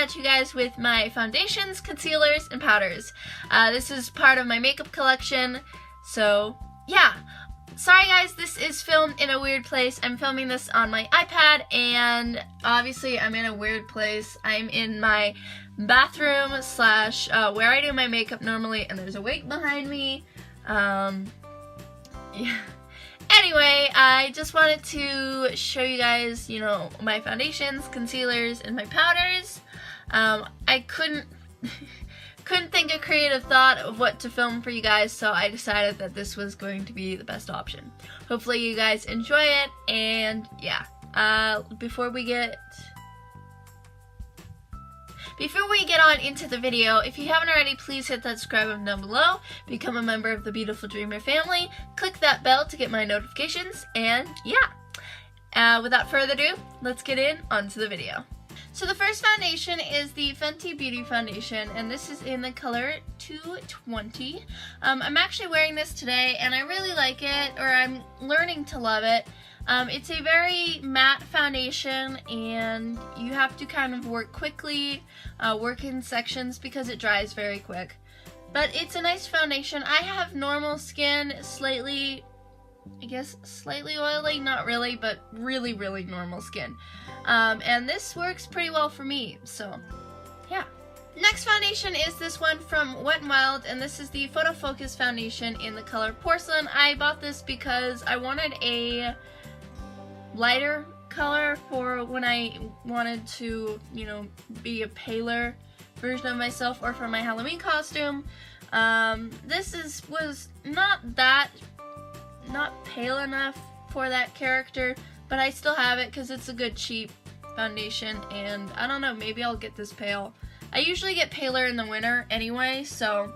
at you guys with my foundations, concealers, and powders. This is part of my makeup collection, so yeah. Sorry guys, this is filmed in a weird place. I'm filming this on my iPad, and obviously I'm in a weird place. I'm in my bathroom slash where I do my makeup normally, and there's a wig behind me. Yeah. Anyway, I just wanted to show you guys, you know, my foundations, concealers, and my powders. I couldn't think of creative thought of what to film for you guys, so I decided that this was going to be the best option. Hopefully you guys enjoy it, and yeah. Before we get on into the video, if you haven't already, please hit that subscribe button down below, become a member of the Beautiful Dreamer family, click that bell to get my notifications, and yeah. Without further ado, let's get onto the video. So the first foundation is the Fenty Beauty Foundation, and this is in the color 220. I'm actually wearing this today, and I really like it, or I'm learning to love it. It's a very matte foundation, and you have to kind of work quickly, work in sections because it dries very quick. But it's a nice foundation. I have normal skin, slightly oily, not really, but really, really normal skin. And this works pretty well for me, so yeah. Next foundation is this one from Wet n Wild, and this is the Photo Focus Foundation in the color Porcelain. I bought this because I wanted a lighter color for when I wanted to, you know, be a paler version of myself, or for my Halloween costume. This was not pale enough for that character, but I still have it because it's a good cheap foundation, and I don't know, maybe I'll get this pale. I usually get paler in the winter anyway, so.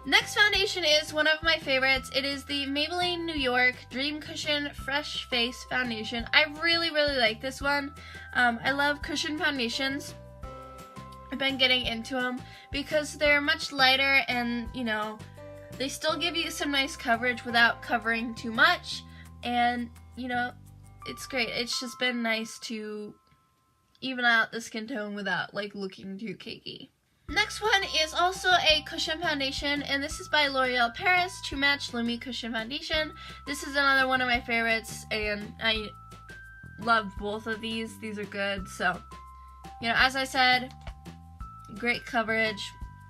Next foundation is one of my favorites. It is the Maybelline New York Dream Cushion Fresh Face Foundation. I really, really like this one. I love cushion foundations. I've been getting into them because they're much lighter, and you know, they still give you some nice coverage without covering too much, and you know, it's great. It's just been nice to even out the skin tone without like looking too cakey. Next one is also a cushion foundation, and this is by L'Oreal Paris True Match Lumi Cushion Foundation. This is another one of my favorites, and I love both of these. These are good, so, you know, as I said, great coverage,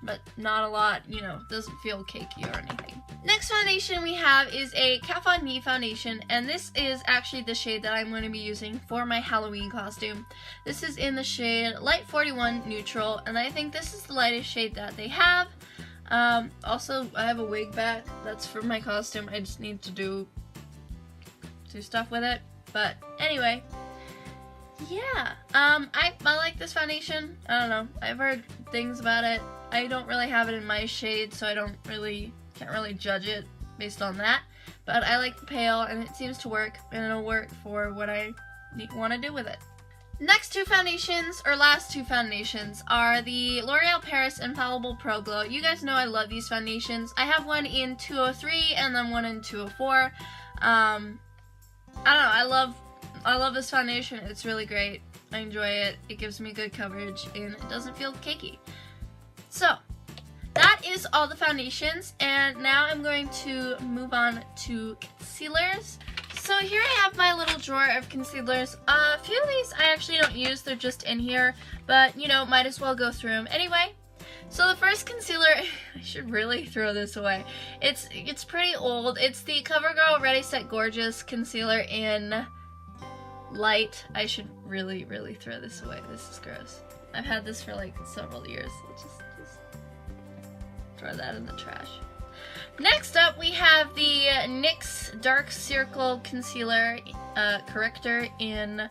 but not a lot, you know, doesn't feel cakey or anything. Next foundation we have is a Kat Von D foundation, and this is actually the shade that I'm going to be using for my Halloween costume. This is in the shade Light 41 Neutral, and I think this is the lightest shade that they have. Also, I have a wig back. That's for my costume. I just need to do stuff with it. But anyway, yeah. I like this foundation. I don't know. I've heard things about it. I don't really have it in my shade, so I can't really judge it based on that. But I like the pale, and it seems to work, and it'll work for what I want to do with it. Next two foundations, or last two foundations, are the L'Oreal Paris Infallible Pro Glow. You guys know I love these foundations. I have one in 203 and then one in 204. I don't know, I love this foundation. It's really great. I enjoy it. It gives me good coverage, and it doesn't feel cakey. So, that is all the foundations, and now I'm going to move on to concealers. So here I have my little drawer of concealers. A few of these I actually don't use, they're just in here, but you know, might as well go through them anyway. So the first concealer, I should really throw this away. It's pretty old. It's the CoverGirl Ready Set Gorgeous concealer in light. I should really, really throw this away. This is gross. I've had this for like several years. Just throw that in the trash. Next up, we have the NYX Dark Circle Concealer Corrector in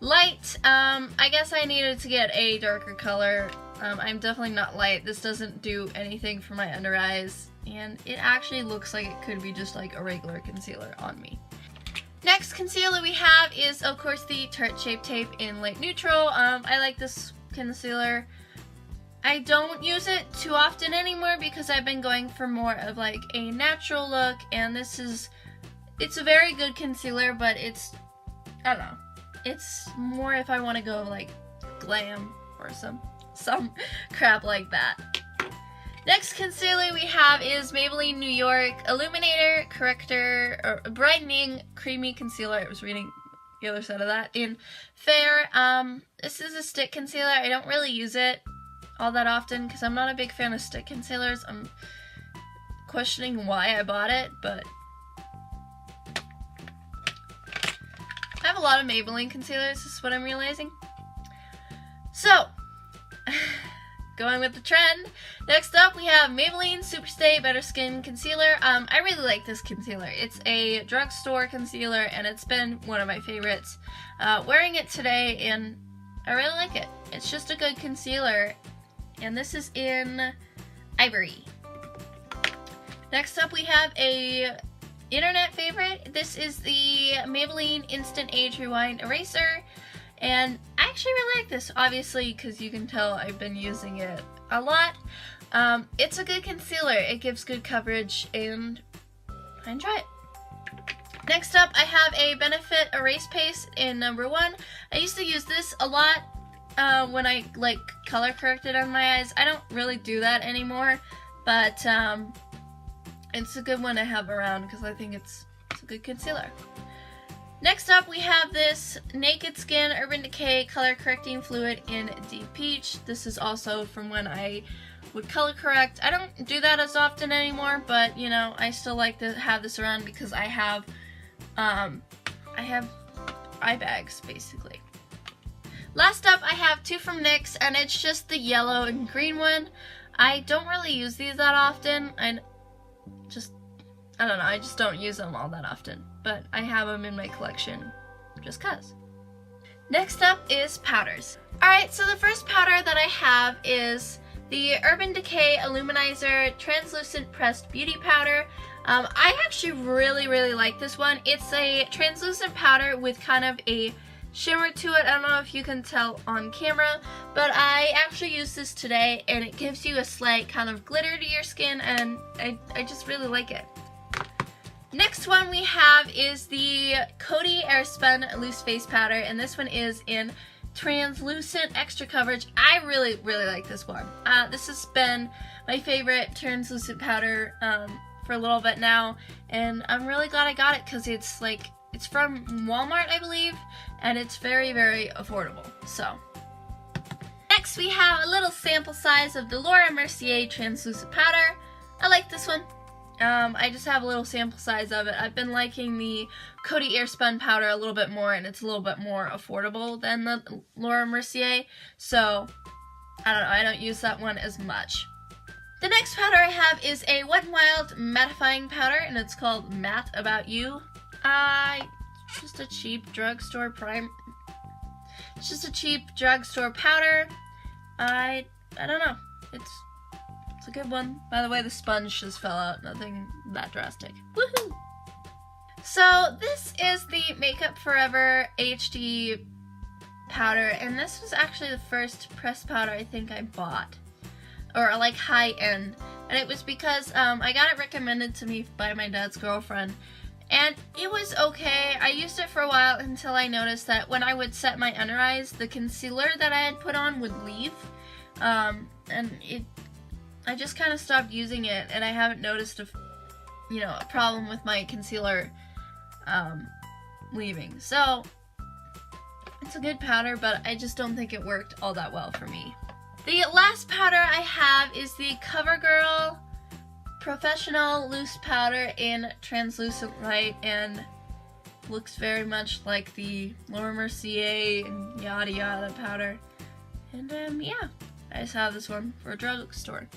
light. I guess I needed to get a darker color. I'm definitely not light. This doesn't do anything for my under eyes, and it actually looks like it could be just like a regular concealer on me. Next concealer we have is, of course, the Tarte Shape Tape in Light Neutral. I like this concealer. I don't use it too often anymore because I've been going for more of like a natural look, and it's a very good concealer, but I don't know, it's more if I want to go like glam or some crap like that. Next concealer we have is Maybelline New York Illuminator Corrector, or Brightening Creamy Concealer. I was reading the other side of that, in Fair. This is a stick concealer. I don't really use it all that often because I'm not a big fan of stick concealers. I'm questioning why I bought it, but I have a lot of Maybelline concealers, is what I'm realizing. So, going with the trend, next up we have Maybelline Superstay Better Skin Concealer. I really like this concealer. It's a drugstore concealer and it's been one of my favorites. Wearing it today and I really like it. It's just a good concealer, and this is in Ivory. Next up we have a internet favorite. This is the Maybelline Instant Age Rewind Eraser, and I actually really like this, obviously, because you can tell I've been using it a lot. It's a good concealer. It gives good coverage, and I enjoy it. Next up, I have a Benefit Erase Paste in number 1. I used to use this a lot when I like color corrected on my eyes. I don't really do that anymore, but it's a good one to have around because I think it's a good concealer. Next up, we have this Naked Skin Urban Decay Color Correcting Fluid in Deep Peach. This is also from when I would color correct. I don't do that as often anymore, but you know, I still like to have this around because I have eye bags, basically. Last up, I have two from NYX, and it's just the yellow and green one. I don't really use these that often. I don't know, I just don't use them all that often, but I have them in my collection just cuz. Next up is powders. Alright, so the first powder that I have is the Urban Decay Illuminizer Translucent Pressed Beauty Powder. I actually really like this one. It's a translucent powder with kind of a shimmer to it. I don't know if you can tell on camera, but I actually used this today and it gives you a slight kind of glitter to your skin, and I just really like it. Next one we have is the Coty Airspun Loose Face Powder, and this one is in Translucent Extra Coverage. I really like this one. This has been my favorite translucent powder for a little bit now, and I'm really glad I got it because it's from Walmart, I believe, and it's very affordable. So next we have a little sample size of the Laura Mercier Translucent Powder. I like this one. I just have a little sample size of it. I've been liking the Coty Airspun powder a little bit more, and it's a little bit more affordable than the Laura Mercier, so I don't know, I don't use that one as much. The next powder I have is a Wet n Wild mattifying powder, and it's called Matte About You. It's just a cheap drugstore It's just a cheap drugstore powder. I don't know. It's a good one. By the way, the sponge just fell out. Nothing that drastic. Woohoo! So this is the Makeup Forever HD powder, and this was actually the first pressed powder I think I bought, or like high end, and it was because I got it recommended to me by my dad's girlfriend, and it was okay. I used it for a while until I noticed that when I would set my under eyes, the concealer that I had put on would leave, and I just kind of stopped using it, and I haven't noticed a problem with my concealer leaving. So it's a good powder, but I just don't think it worked all that well for me. The last powder I have is the CoverGirl Professional Loose Powder in Translucent Light, and looks very much like the Laura Mercier and yada yada powder. And yeah, I just have this one for a drugstore.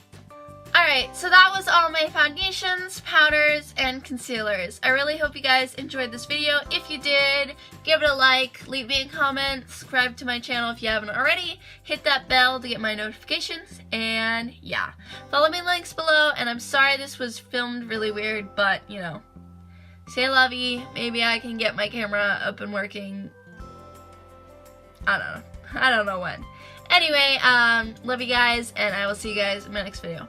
Alright, so that was all my foundations, powders, and concealers. I really hope you guys enjoyed this video. If you did, give it a like, leave me a comment, subscribe to my channel if you haven't already, hit that bell to get my notifications, and yeah. Follow me in the links below, and I'm sorry this was filmed really weird, but, you know, say lovey, maybe I can get my camera up and working. I don't know when. Anyway, love you guys, and I will see you guys in my next video.